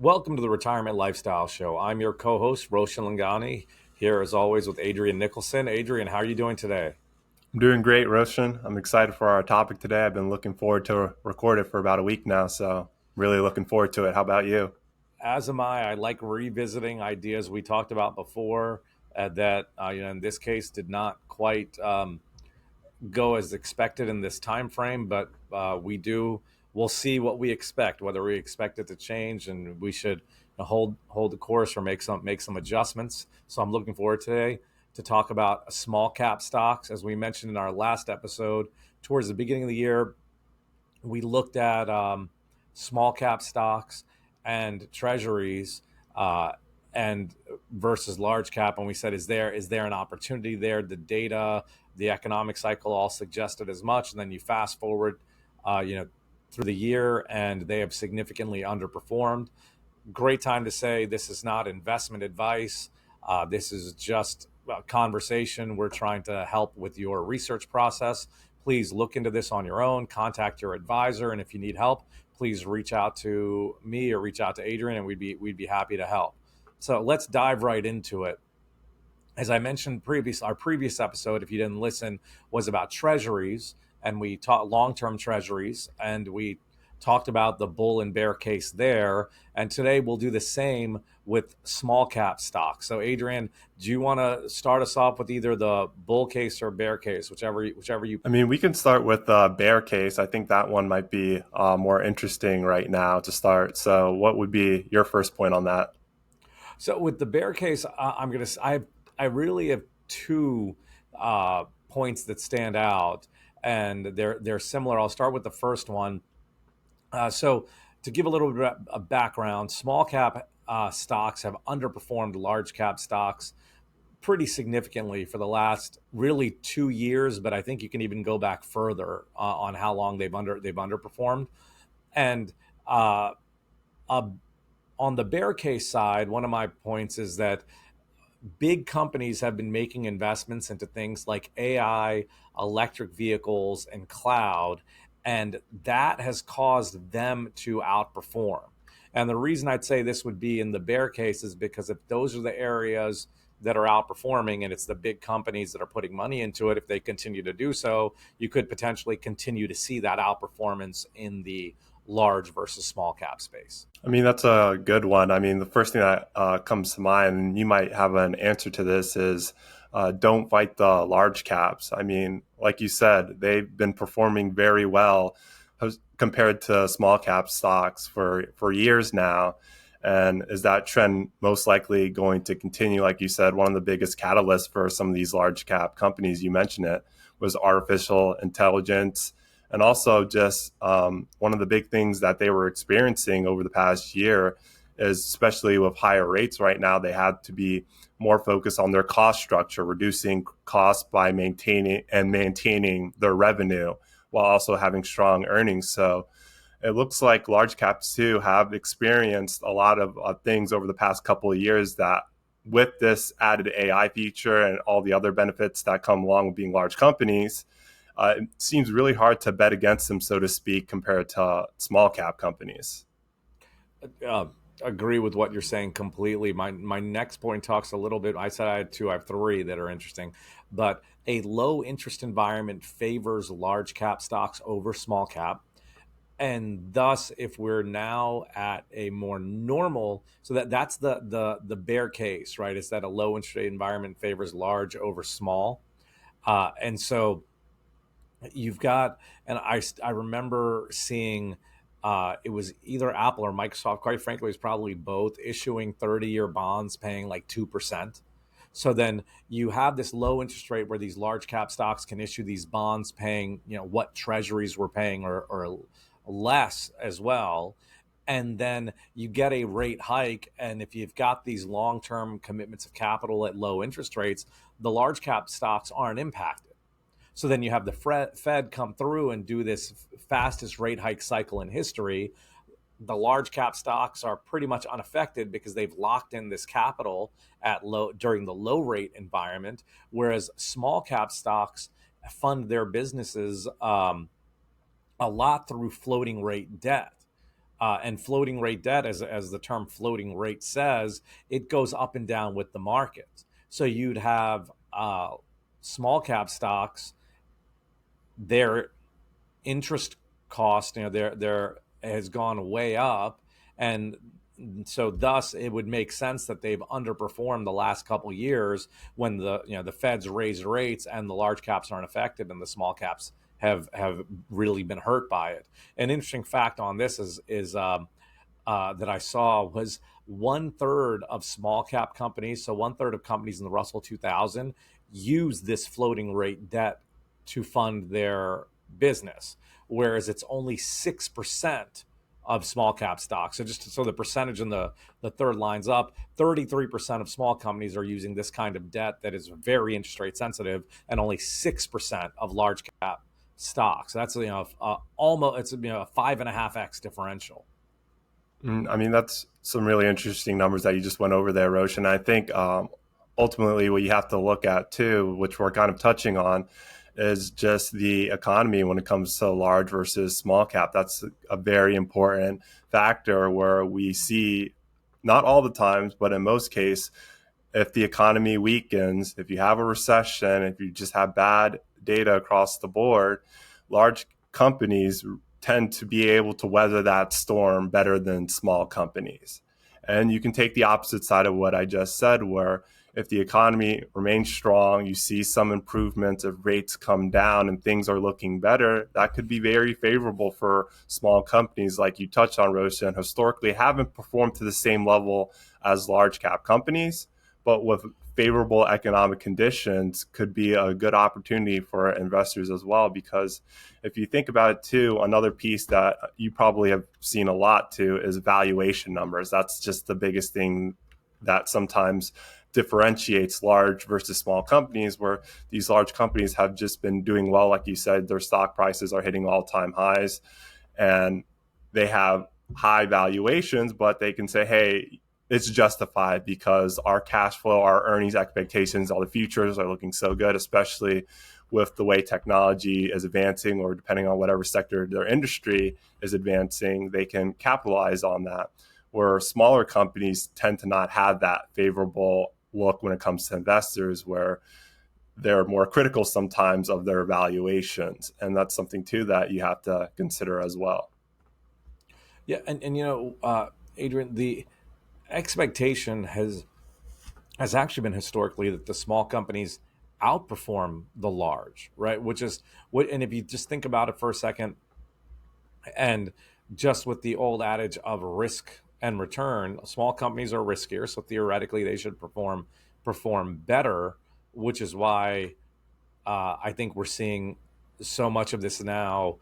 Welcome to the Retirement Lifestyle Show. I'm your co-host, Roshan and here as always with Adrian Nicholson. Adrian, how are you doing today? I'm doing great, Roshan. I'm excited for our topic today. I've been looking forward to record it for about a week now, so really looking forward to it. How about you? As am I. I like revisiting ideas we talked about before that, in this case, did not quite go as expected in this time frame, but we'll see what we expect, whether we expect it to change, and we should hold the course or make some adjustments. So I'm looking forward today to talk about small cap stocks. As we mentioned in our last episode, towards the beginning of the year, we looked at small cap stocks and treasuries, uh, and versus large cap, and we said, is there an opportunity there? The data, the economic cycle, all suggested as much. And then you fast forward, uh, you know, through the year, and they have significantly underperformed. Great time to say this is not investment advice. This is just a conversation. We're trying to help with your research process. Please look into this on your own, contact your advisor, and if you need help, please reach out to me or reach out to Adrian, and we'd be happy to help. So let's dive right into it. As I mentioned our previous episode, if you didn't listen, was about treasuries, and we taught long-term treasuries, and we talked about the bull and bear case there. And today we'll do the same with small cap stocks. So, Adrian, do you want to start us off with either the bull case or bear case, whichever you. We can start with the bear case. I think that one might be more interesting right now to start. So, what would be your first point on that? So with the bear case, I really have two points that stand out, and they're similar. I'll start with the first one. So to give a little bit of background, small cap stocks have underperformed large cap stocks pretty significantly for the last really 2 years, but I think you can even go back further on how long they've underperformed. And uh, uh, on the bear case side, one of my points is that big companies have been making investments into things like AI, electric vehicles, and cloud, and that has caused them to outperform. And the reason I'd say this would be in the bear case is because if those are the areas that are outperforming and it's the big companies that are putting money into it, if they continue to do so, you could potentially continue to see that outperformance in the large versus small cap space. That's a good one. The first thing that comes to mind, and you might have an answer to this, is don't fight the large caps. Like you said, they've been performing very well compared to small cap stocks for years now. And is that trend most likely going to continue? Like you said, one of the biggest catalysts for some of these large cap companies, you mentioned it, was artificial intelligence. And also, just one of the big things that they were experiencing over the past year is, especially with higher rates right now, they had to be more focused on their cost structure, reducing costs by maintaining their revenue while also having strong earnings. So it looks like large caps too have experienced a lot of things over the past couple of years that, with this added AI feature and all the other benefits that come along with being large companies, it seems really hard to bet against them, so to speak, compared to small cap companies. uh, Agree with what you're saying completely. My next point talks a little bit. I said I had two. I have three that are interesting, but a low interest environment favors large cap stocks over small cap, and thus, if we're now at a more normal, so that's the bear case, right? Is that a low interest rate environment favors large over small, and so you've got, and I remember seeing, it was either Apple or Microsoft, quite frankly it was probably both, issuing 30-year bonds paying like 2%. So then you have this low interest rate where these large cap stocks can issue these bonds paying, what treasuries were paying, or less as well. And then you get a rate hike, and if you've got these long-term commitments of capital at low interest rates, the large cap stocks aren't impacted. So then you have the Fed come through and do this fastest rate hike cycle in history. The large cap stocks are pretty much unaffected because they've locked in this capital at low during the low rate environment, whereas small cap stocks fund their businesses a lot through floating rate debt. And floating rate debt, as the term floating rate says, it goes up and down with the markets. So you'd have small cap stocks, their interest cost, there has gone way up, and so thus it would make sense that they've underperformed the last couple of years when the Feds raised rates and the large caps aren't affected and the small caps have really been hurt by it. An interesting fact on this is that I saw was one third of small cap companies, so one third of companies in the Russell 2000 use this floating rate debt to fund their business, whereas it's only 6% of small cap stocks. So just so the percentage in the third lines up, 33% of small companies are using this kind of debt that is very interest rate sensitive, and only 6% of large cap stocks. That's almost it's a 5.5x differential. I mean, that's some really interesting numbers that you just went over there, Roshan. I think ultimately what you have to look at too, which we're kind of touching on, is just the economy when it comes to large versus small cap. That's a very important factor where we see, not all the times, but in most cases, if the economy weakens, if you have a recession, if you just have bad data across the board, large companies tend to be able to weather that storm better than small companies. And you can take the opposite side of what I just said, where if the economy remains strong, you see some improvements, if rates come down and things are looking better, that could be very favorable for small companies like you touched on, Roshan, historically haven't performed to the same level as large cap companies, but with favorable economic conditions could be a good opportunity for investors as well. Because if you think about it too, another piece that you probably have seen a lot too is valuation numbers. That's just the biggest thing that sometimes differentiates large versus small companies, where these large companies have just been doing well. Like you said, their stock prices are hitting all-time highs and they have high valuations, but they can say, hey, it's justified because our cash flow, our earnings expectations, all the futures are looking so good, especially with the way technology is advancing, or depending on whatever sector their industry is advancing, they can capitalize on that. Where smaller companies tend to not have that favorable look when it comes to investors, where they're more critical sometimes of their valuations. And that's something too that you have to consider as well. Yeah, and Adrian, the expectation has actually been historically that the small companies outperform the large, right? Which is what, and if you just think about it for a second, and just with the old adage of risk and return, small companies are riskier, so theoretically they should perform better, which is why I think we're seeing so much of this now,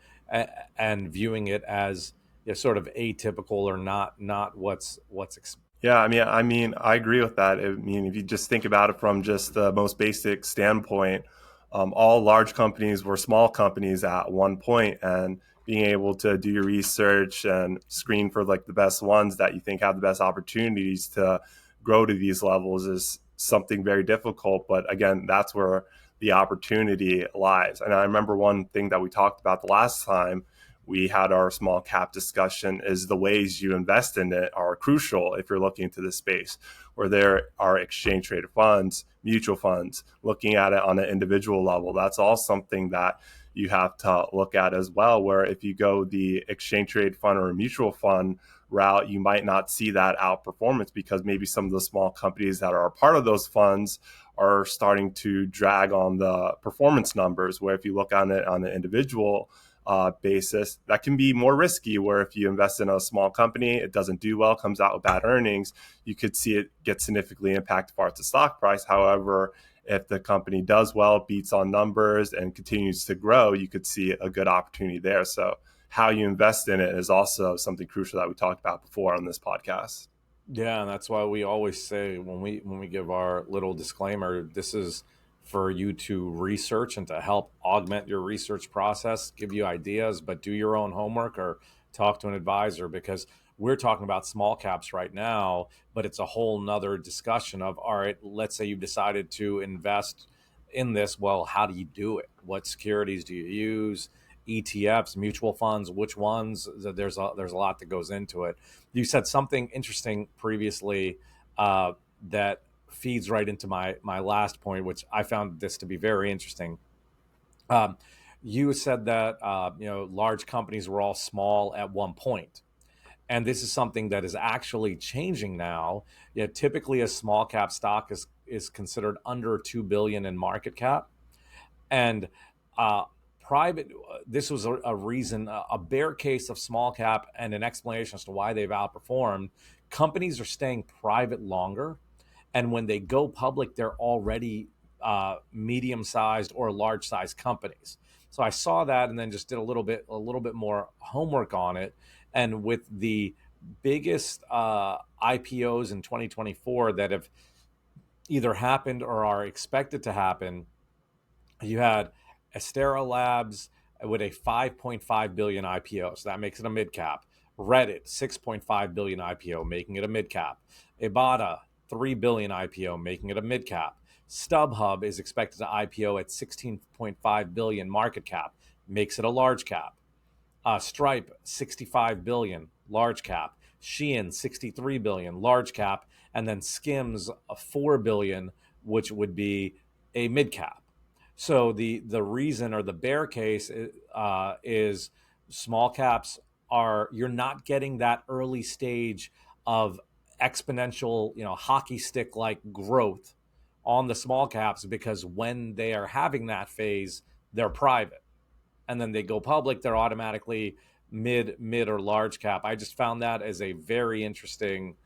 and viewing it as sort of atypical or not what's Yeah, I mean, I agree with that. I mean, if you just think about it from just the most basic standpoint, all large companies were small companies at one point, and being able to do your research and screen for like the best ones that you think have the best opportunities to grow to these levels is something very difficult. But again, that's where the opportunity lies. And I remember one thing that we talked about the last time we had our small cap discussion is the ways you invest in it are crucial if you're looking into this space, where there are exchange traded funds, mutual funds, looking at it on an individual level. That's all something that you have to look at as well, where if you go the exchange traded fund or a mutual fund route, you might not see that outperformance because maybe some of the small companies that are a part of those funds are starting to drag on the performance numbers, where if you look on it on an individual basis, that can be more risky. Where if you invest in a small company, it doesn't do well, comes out with bad earnings, you could see it get significantly impacted as far as the stock price. However, if the company does well, beats on numbers, and continues to grow, you could see a good opportunity there. So, how you invest in it is also something crucial that we talked about before on this podcast. Yeah, and that's why we always say when we give our little disclaimer, this is for you to research and to help augment your research process, give you ideas, but do your own homework or talk to an advisor, because we're talking about small caps right now, but it's a whole nother discussion of, all right, let's say you've decided to invest in this. Well, how do you do it? What securities do you use? ETFs, mutual funds, which ones. There's a lot that goes into it. You said something interesting previously that feeds right into my last point, which I found this to be very interesting. Um, you said that large companies were all small at one point, and this is something that is actually changing now. Yeah, typically a small cap stock is considered under 2 billion in market cap, and uh, private. This was a reason, a bear case of small cap, and an explanation as to why they've outperformed. Companies are staying private longer, and when they go public, they're already medium sized or large sized companies. So I saw that, and then just did a little bit more homework on it. And with the biggest IPOs in 2024 that have either happened or are expected to happen, you had Astera Labs with a 5.5 billion IPO, so that makes it a mid cap. Reddit 6.5 billion IPO, making it a mid cap. Ibotta 3 billion IPO, making it a mid cap. StubHub is expected to IPO at 16.5 billion market cap, makes it a large cap. Stripe 65 billion, large cap. Shein 63 billion, large cap, and then Skims 4 billion, which would be a mid cap. So the reason, or the bear case, is small caps are, you're not getting that early stage of exponential, hockey stick like growth on the small caps, because when they are having that phase, they're private, and then they go public, they're automatically mid or large cap. I just found that as a very interesting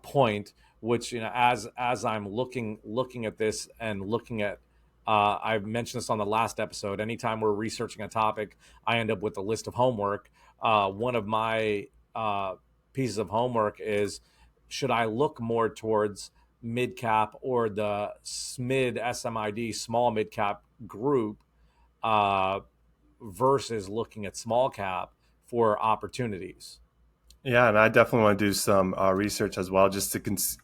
point. Which, as I'm looking at this, and looking at, I've mentioned this on the last episode. Anytime we're researching a topic, I end up with a list of homework. One of my pieces of homework is, should I look more towards mid cap or the SMID SMID small mid cap group, uh, versus looking at small cap for opportunities? Yeah, and I definitely want to do some research as well, just to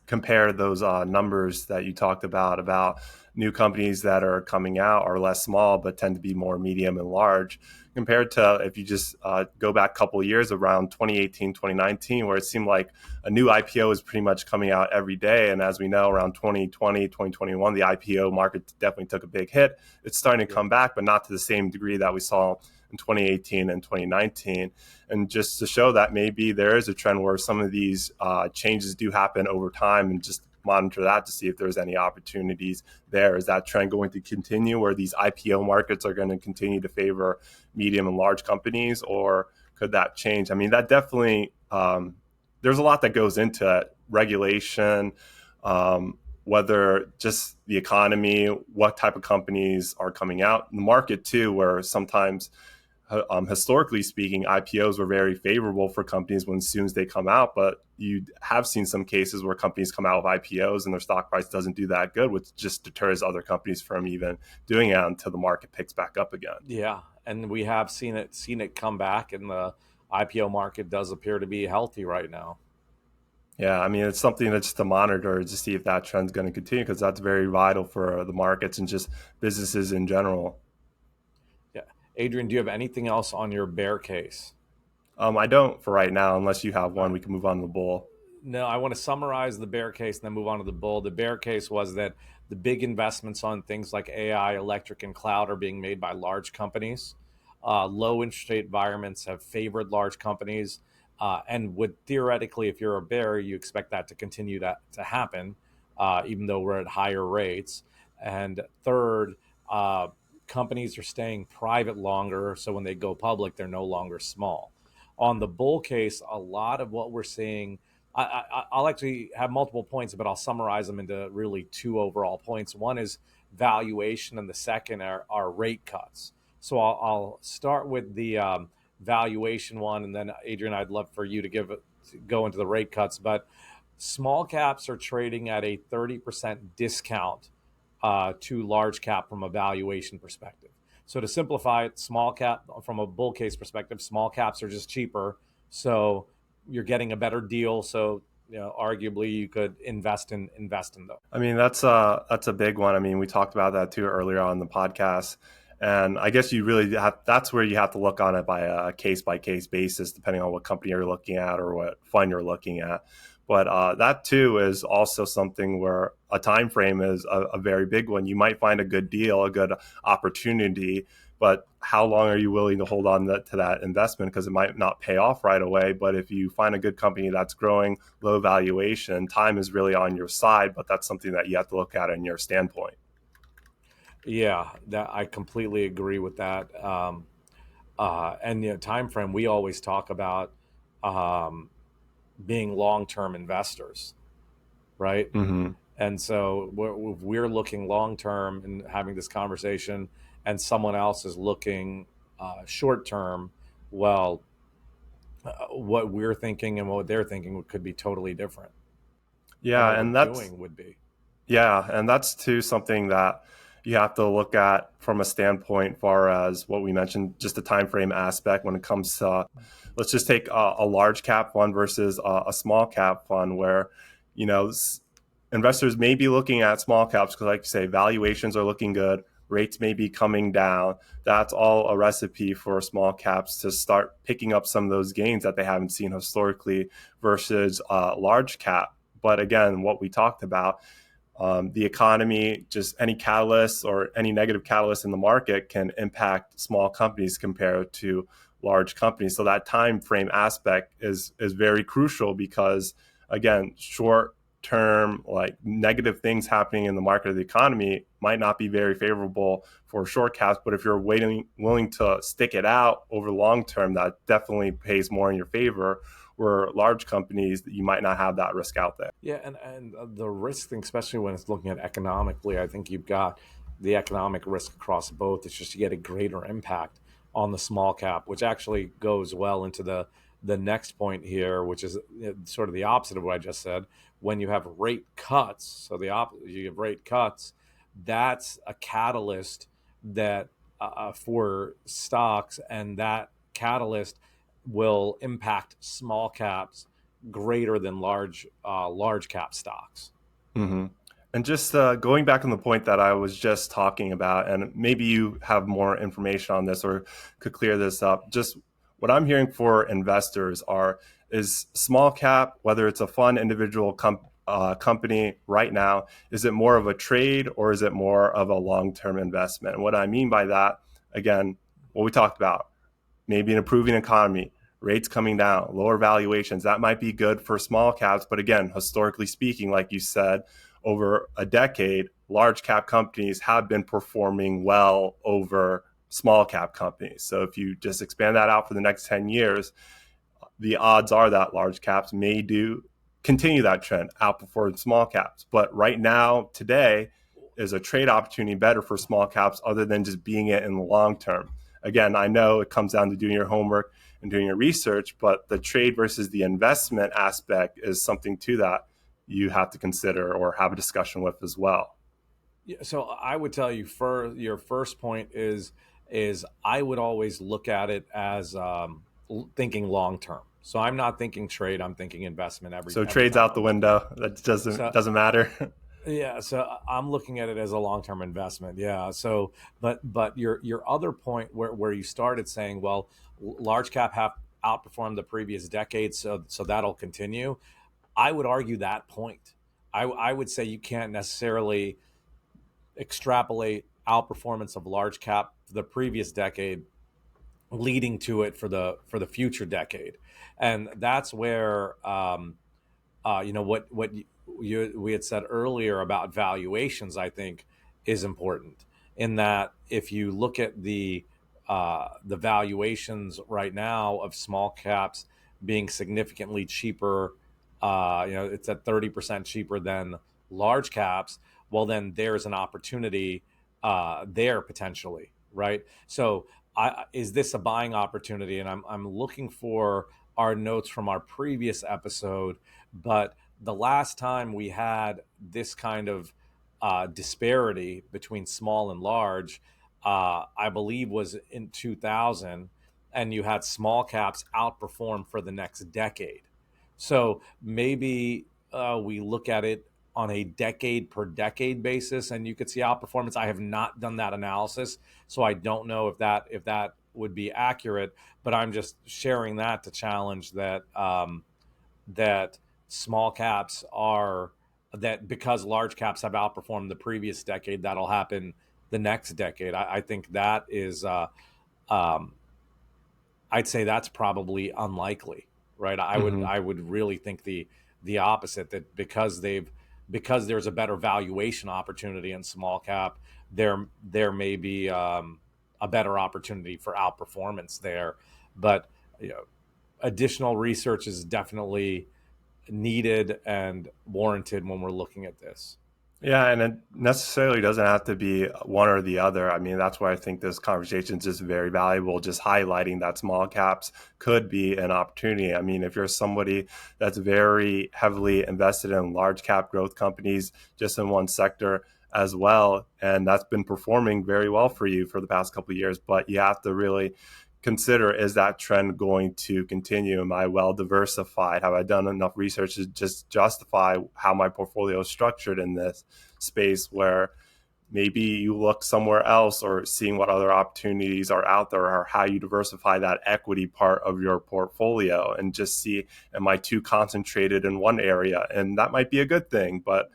compare those numbers that you talked about new companies that are coming out are less small, but tend to be more medium and large, compared to if you just go back a couple of years, around 2018, 2019, where it seemed like a new IPO is pretty much coming out every day. And as we know, around 2020, 2021, the IPO market definitely took a big hit. It's starting to Yeah. come back, but not to the same degree that we saw in 2018 and 2019. And just to show that maybe there is a trend where some of these changes do happen over time, and just monitor that to see if there's any opportunities there. Is that trend going to continue, where these IPO markets are going to continue to favor medium and large companies, or could that change? I mean, that definitely, there's a lot that goes into it. Regulation, whether just the economy, what type of companies are coming out, the market too, where sometimes historically speaking, IPOs were very favorable for companies when as soon as they come out. But you have seen some cases where companies come out with IPOs and their stock price doesn't do that good, which just deters other companies from even doing it until the market picks back up again. Yeah, and we have seen it come back, and the IPO market does appear to be healthy right now. Yeah, I mean, it's something that's just to monitor to see if that trend's going to continue, because that's very vital for the markets and just businesses in general. Yeah, Adrian, do you have anything else on your bear case? I don't for right now, unless you have All one, right. we can move on to the bull. No, I want to summarize the bear case and then move on to the bull. The bear case was that the big investments on things like AI, electric, and cloud are being made by large companies. Low interest rate environments have favored large companies, and would theoretically, if you're a bear, you expect that to continue to happen, even though we're at higher rates. And third, companies are staying private longer, so when they go public, they're no longer small. On the bull case, a lot of what we're seeing, I'll actually have multiple points, but I'll summarize them into really two overall points. One is valuation, and the second are rate cuts. So I'll start with the valuation one, and then Adrian, I'd love for you to go into the rate cuts. But small caps are trading at a 30% discount to large cap from a valuation perspective. So to simplify it, small cap from a bull case perspective, small caps are just cheaper. So you're getting a better deal. So arguably you could invest in those. I mean, that's a big one. I mean, we talked about that too earlier on the podcast. And I guess you really have, that's where you have to look on it by a case by case basis, depending on what company you're looking at or what fund you're looking at. But that too is also something where a time frame is a very big one. You might find a good deal, a good opportunity, but how long are you willing to hold on to that investment? Because it might not pay off right away. But if you find a good company that's growing, low valuation, time is really on your side. But that's something that you have to look at in your standpoint. Yeah, that I completely agree with that. And time frame, we always talk about um, being long-term investors, right? Mm-hmm. And so if we're looking long-term and having this conversation, and someone else is looking short-term, well, what we're thinking and what they're thinking could be totally different, and Yeah, what we're and that's doing would be. Yeah, and that's too something that you have to look at from a standpoint far as what we mentioned, just the time frame aspect when it comes to let's just take a large cap fund versus a small cap fund where you know investors may be looking at small caps because like you say valuations are looking good, rates may be coming down. That's all a recipe for small caps to start picking up some of those gains that they haven't seen historically versus large cap. But again, what we talked about, the economy, just any catalyst or any negative catalyst in the market can impact small companies compared to large companies. So that time frame aspect is very crucial because again, short term like negative things happening in the market or the economy might not be very favorable for short caps, but if you're willing to stick it out over long term, that definitely pays more in your favor. Where large companies, you might not have that risk out there. Yeah, and the risk thing, especially when it's looking at economically, I think you've got the economic risk across both. It's just you get a greater impact on the small cap, which actually goes well into the next point here, which is sort of the opposite of what I just said. When you have rate cuts, so you have rate cuts, that's a catalyst that for stocks, and that catalyst will impact small caps greater than large cap stocks. Mm-hmm. And just going back on the point that I was just talking about, and maybe you have more information on this or could clear this up. Just what I'm hearing for investors are is small cap, whether it's a fund, individual company right now, is it more of a trade or is it more of a long term investment? And what I mean by that, again, what we talked about, maybe an improving economy, rates coming down, lower valuations. That might be good for small caps. But again, historically speaking, like you said, over a decade, large cap companies have been performing well over small cap companies. So if you just expand that out for the next 10 years, the odds are that large caps may do continue that trend, outperform small caps. But right now, today, is a trade opportunity better for small caps other than just being it in the long term? Again, I know it comes down to doing your homework and doing your research, but the trade versus the investment aspect is something to that you have to consider or have a discussion with as well. Yeah, so I would tell you, for your first point is I would always look at it as thinking long term. So I'm not thinking trade. I'm thinking investment So every trades time out I the look at window. it. That doesn't So doesn't matter. yeah, so I'm looking at it as a long-term investment. Yeah. So, but your other point where you started saying, well, large cap have outperformed the previous decade, so that'll continue. I would argue that point. I would say you can't necessarily extrapolate outperformance of large cap for the previous decade leading to it for the future decade, and that's where what we had said earlier about valuations, I think, is important. In that, if you look at the valuations right now of small caps being significantly cheaper, it's at 30% cheaper than large caps. Well, then there's an opportunity there potentially, right? So, is this a buying opportunity? And I'm looking for our notes from our previous episode, but the last time we had this kind of disparity between small and large, I believe, was in 2000, and you had small caps outperform for the next decade. So maybe we look at it on a decade per decade basis, and you could see outperformance. I have not done that analysis, so I don't know if that would be accurate. But I'm just sharing that to challenge that small caps are that because large caps have outperformed the previous decade, that'll happen the next decade. I think that is um, I'd say that's probably unlikely, right? I would Hmm. I would really think the opposite, that because there's a better valuation opportunity in small cap, there may be a better opportunity for outperformance there. But you know, additional research is definitely needed and warranted when we're looking at this. Yeah, and it necessarily doesn't have to be one or the other. I mean, that's why I think this conversation is just very valuable, just highlighting that small caps could be an opportunity. I mean, if you're somebody that's very heavily invested in large cap growth companies, just in one sector as well, and that's been performing very well for you for the past couple of years, but you have to really consider, is that trend going to continue? Am I well diversified? Have I done enough research to just justify how my portfolio is structured in this space, where maybe you look somewhere else, or seeing what other opportunities are out there, or how you diversify that equity part of your portfolio, and just see, am I too concentrated in one area? And that might be a good thing, but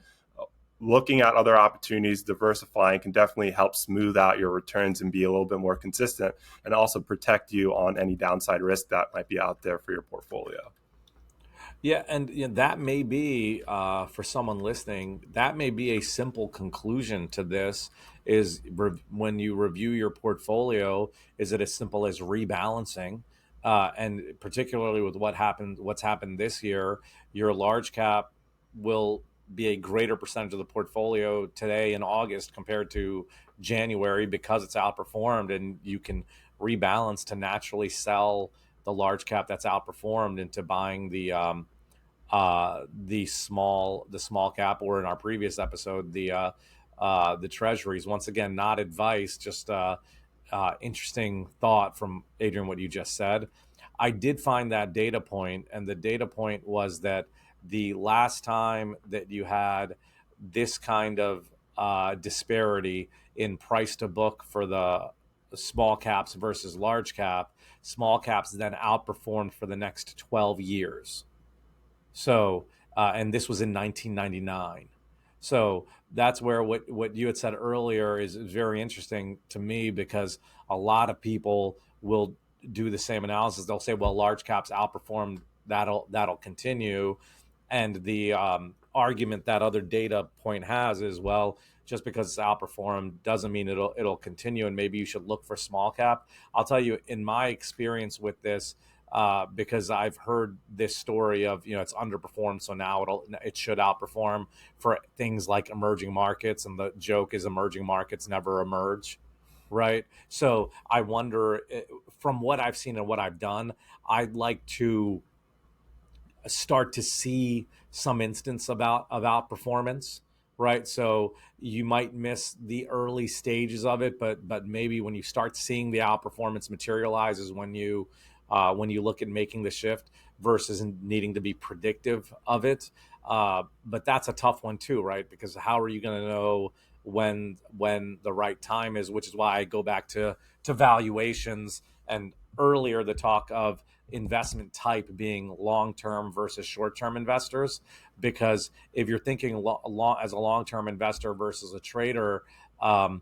looking at other opportunities, diversifying can definitely help smooth out your returns and be a little bit more consistent, and also protect you on any downside risk that might be out there for your portfolio. Yeah, and that may be for someone listening. That may be a simple conclusion to this. When you review your portfolio, is it as simple as rebalancing? And particularly with what's happened this year, your large cap will be a greater percentage of the portfolio today in August compared to January because it's outperformed, and you can rebalance to naturally sell the large cap that's outperformed into buying the small cap, or in our previous episode the treasuries. Once again, not advice, just interesting thought from Adrian, what you just said. I did find that data point, and the data point was that the last time that you had this kind of disparity in price to book for the small caps versus large cap, small caps then outperformed for the next 12 years. So, and this was in 1999. So that's where what you had said earlier is very interesting to me, because a lot of people will do the same analysis. They'll say, well, large caps outperformed, that'll continue. And the argument that other data point has is, well, just because it's outperformed doesn't mean it'll continue, and maybe you should look for small cap. I'll tell you, in my experience with this, because I've heard this story of, it's underperformed, so now it should outperform for things like emerging markets, and the joke is emerging markets never emerge, right? So I wonder, from what I've seen and what I've done, I'd like to start to see some instance of outperformance, right? So you might miss the early stages of it, but maybe when you start seeing the outperformance materialize is when you look at making the shift versus needing to be predictive of it. But that's a tough one too, right? Because how are you going to know when the right time is? Which is why I go back to valuations, and earlier the talk of investment type being long term versus short term investors. Because if you're thinking as a long term investor versus a trader, um,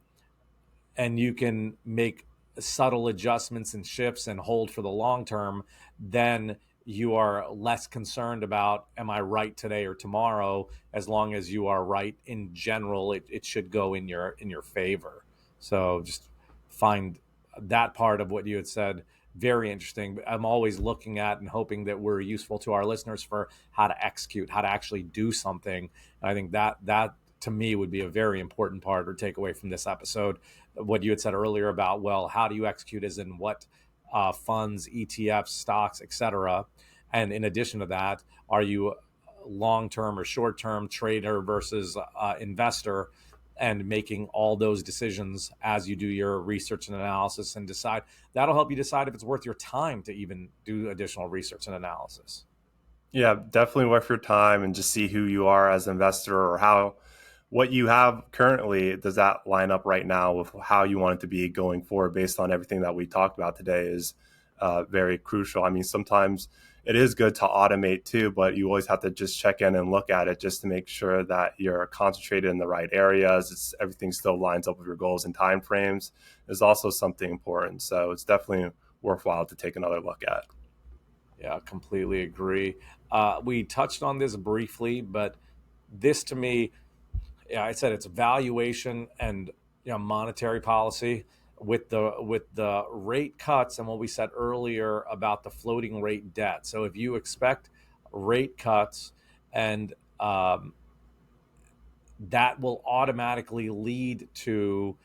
and you can make subtle adjustments and shifts and hold for the long term, then you are less concerned about, am I right today or tomorrow? As long as you are right in general, it should go in your favor. So just find that part of what you had said very interesting. I'm always looking at and hoping that we're useful to our listeners for how to execute, how to actually do something. And I think that to me would be a very important part or takeaway from this episode. What you had said earlier about, well, how do you execute, is in what funds, ETFs, stocks, etc. And in addition to that, are you long term or short term trader versus investor, and making all those decisions as you do your research and analysis and that'll help you decide if it's worth your time to even do additional research and analysis. Yeah, definitely worth your time and just see who you are as an investor or how what you have currently, does that line up right now with how you want it to be going forward based on everything that we talked about today is very crucial. I mean, sometimes it is good to automate too, but you always have to just check in and look at it just to make sure that you're concentrated in the right areas. Everything still lines up with your goals and timeframes is also something important. So it's definitely worthwhile to take another look at. Yeah, completely agree. We touched on this briefly, but this to me, yeah, I said it's valuation and monetary policy with the rate cuts and what we said earlier about the floating rate debt. So if you expect rate cuts and that will automatically lead to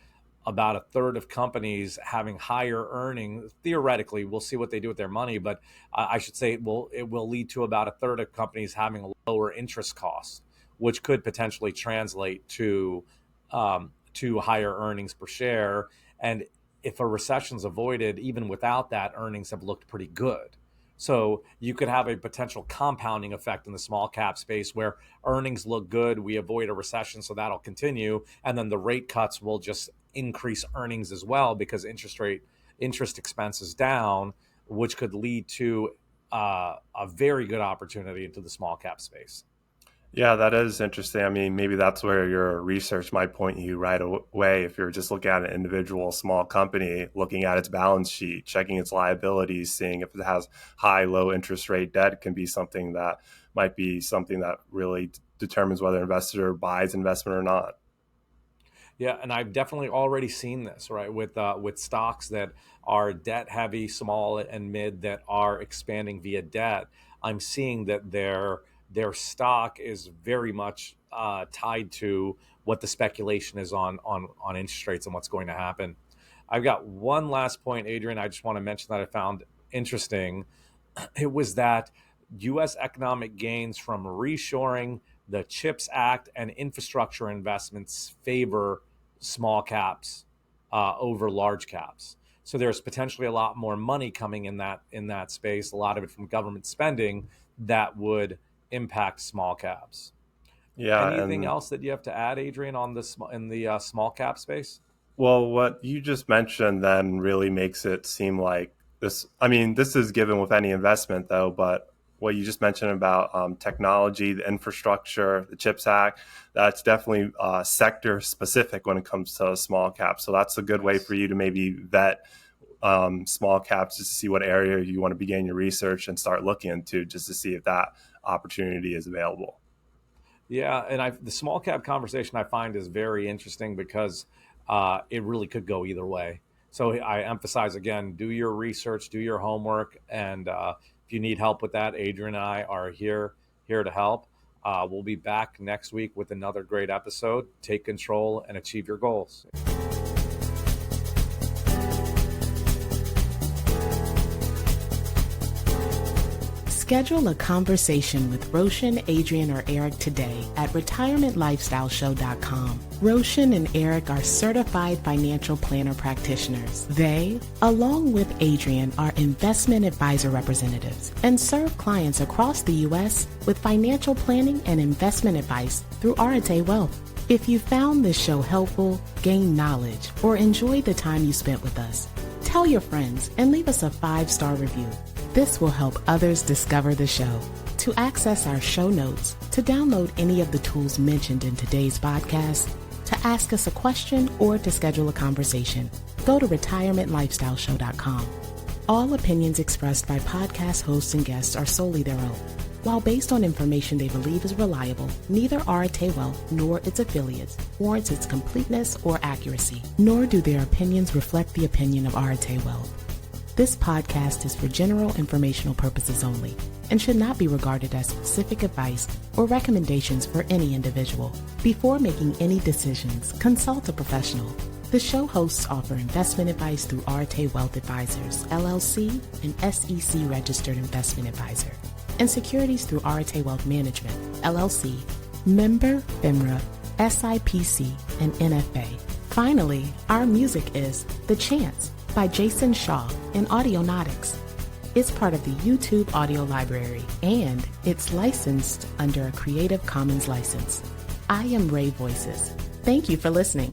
about a third of companies having higher earnings. Theoretically, we'll see what they do with their money, but I should say it will lead to about a third of companies having lower interest costs, which could potentially translate to higher earnings per share. And if a recession's avoided, even without that, earnings have looked pretty good. So you could have a potential compounding effect in the small cap space where earnings look good, we avoid a recession, so that'll continue, and then the rate cuts will just increase earnings as well because interest expense is down, which could lead to a very good opportunity into the small cap space. Yeah, that is interesting. I mean, maybe that's where your research might point you right away. If you're just looking at an individual small company, looking at its balance sheet, checking its liabilities, seeing if it has high, low interest rate debt can be something that might be something that really determines whether an investor buys investment or not. Yeah, and I've definitely already seen this, right, with stocks that are debt heavy, small and mid that are expanding via debt. I'm seeing that their stock is very much tied to what the speculation is on interest rates and what's going to happen. I've got one last point, Adrian. I just want to mention that I found interesting. It was that U.S. economic gains from reshoring, the CHIPS Act, and infrastructure investments favor small caps over large caps. So there's potentially a lot more money coming in that space. A lot of it from government spending that would impact small caps. Yeah, Anything and else that you have to add, Adrian, on the in the small cap space? well, what you just mentioned then really makes it seem like this. I mean, this is given with any investment, though, but what you just mentioned about technology, the infrastructure, the CHIPS Act, that's definitely sector specific when it comes to small caps. So that's a good way Yes. for you to maybe vet small caps just to see what area you want to begin your research and start looking into just to see if that opportunity is available. Yeah, and the small cap conversation I find is very interesting because it really could go either way. So I emphasize again: do your research, do your homework, and if you need help with that, Adrian and I are here to help. We'll be back next week with another great episode. Take control and achieve your goals. Schedule a conversation with Roshan, Adrian, or Eric today at retirementlifestyleshow.com. Roshan and Eric are certified financial planner practitioners. They, along with Adrian, are investment advisor representatives and serve clients across the U.S. with financial planning and investment advice through Arate Wealth. If you found this show helpful, gained knowledge, or enjoyed the time you spent with us, tell your friends and leave us a 5-star review. This will help others discover the show. To access our show notes, to download any of the tools mentioned in today's podcast, to ask us a question, or to schedule a conversation, go to retirementlifestyleshow.com. All opinions expressed by podcast hosts and guests are solely their own. While based on information they believe is reliable, neither Arate Wealth nor its affiliates warrants its completeness or accuracy, nor do their opinions reflect the opinion of Arate Wealth. This podcast is for general informational purposes only and should not be regarded as specific advice or recommendations for any individual. Before making any decisions, consult a professional. The show hosts offer investment advice through Arate Wealth Advisors, LLC, an SEC-registered investment advisor, and securities through Arate Wealth Management, LLC, member FINRA, SIPC, and NFA. Finally, our music is The Chance by Jason Shaw in Audionautics. is part of the YouTube audio library, and it's licensed under a Creative Commons license. I am Ray Voices. Thank you for listening.